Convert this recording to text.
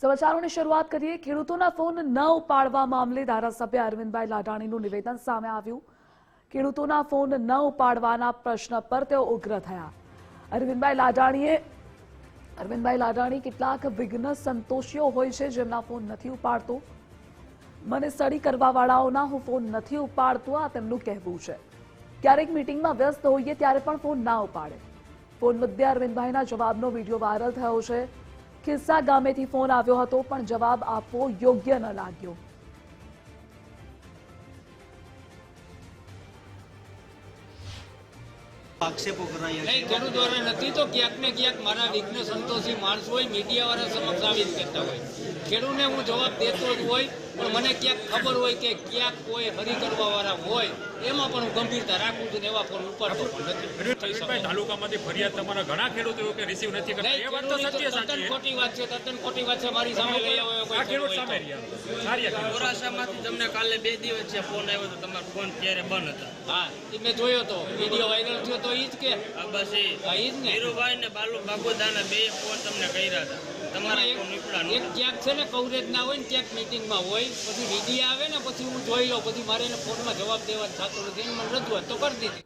સમાચારોની શરૂઆત કરીએ। ખેડૂતોના ફોન ન ઉપાડવા મામલે ધારાસભ્ય અરવિંદભાઈ લાડાણીનું નિવેદન સામે આવ્યું। ખેડૂતોના ફોન ન ઉપાડવાના પ્રશ્ન પર તેઓ ઉગ્ર થયા। અરવિંદભાઈ લાડાણી કેટલાક વિઘ્ન સંતોષીઓ હોય છે જેમના ફોન નથી ઉપાડતો। મને સ્ટડી કરવાવાળાઓના હું ફોન નથી ઉપાડતો, આ તેમનું કહેવું છે। ક્યારેક મીટિંગમાં વ્યસ્ત હોઈએ ત્યારે પણ ફોન ના ઉપાડે। ફોન મુદ્દે અરવિંદભાઈના જવાબનો વિડીયો વાયરલ થયો છે। ખિસ્સા ગામેથી ફોન આવ્યો હતો પણ જવાબ આપવો યોગ્ય ન લાગ્યો। આક્ષેપો કરાયા નહીં, ખેડૂતોને નથી તો ક્યાંક ને ક્યાંક મારા વિઘ્ન સંતોષી માણસ હોય, મીડિયાવાળા સમક્ષ આવી જ કહેતા હોય। ખેડૂતને હું જવાબ દેતો જ હોય, પણ મને ક્યાંક ખબર હોય કે ક્યાંક કોઈ હરી કરવાવાળા હોય, એમાં પણ હું ગંભીરતા રાખું છું ને એવા ફોન ઉપાડતો પણ નથી। તાલુકામાંથી ફરિયાદ તમારા ઘણા ખેડૂતો એવું કે રિસીવ નથી કરતા, એ વાત તો સત્ય તદ્દન ખોટી વાત છે, તદ્દન ખોટી વાત છે। મારી સામે લઈ આવ્યો કોઈ ખેડૂત સામે રહ્યા મોરાસામાંથી તમને કાલે 2 દિવસ છે ફોન આવ્યો તો તમારો ફોન ત્યારે બંધ હતા। હા, એ મેં જોયો તો વિડીયો વાયરલ થયો તો ઈ જ કે બસ એ જ ને ધીરુભાઈ ને બાગુદાના 2 ફોન તમને કર્યા હતા, તમારા ફોન ઉપડા એક ક્યાંક છે ને કવરેજ ના હોય ને ક્યાંક મીટિંગમાં હોય, પછી વિડીયો આવે ને પછી હું જોઈ લઉં, પછી મારે એને ફોનમાં જવાબ દેવા થતો નથી, મને રજૂઆત તો કરી દીધી।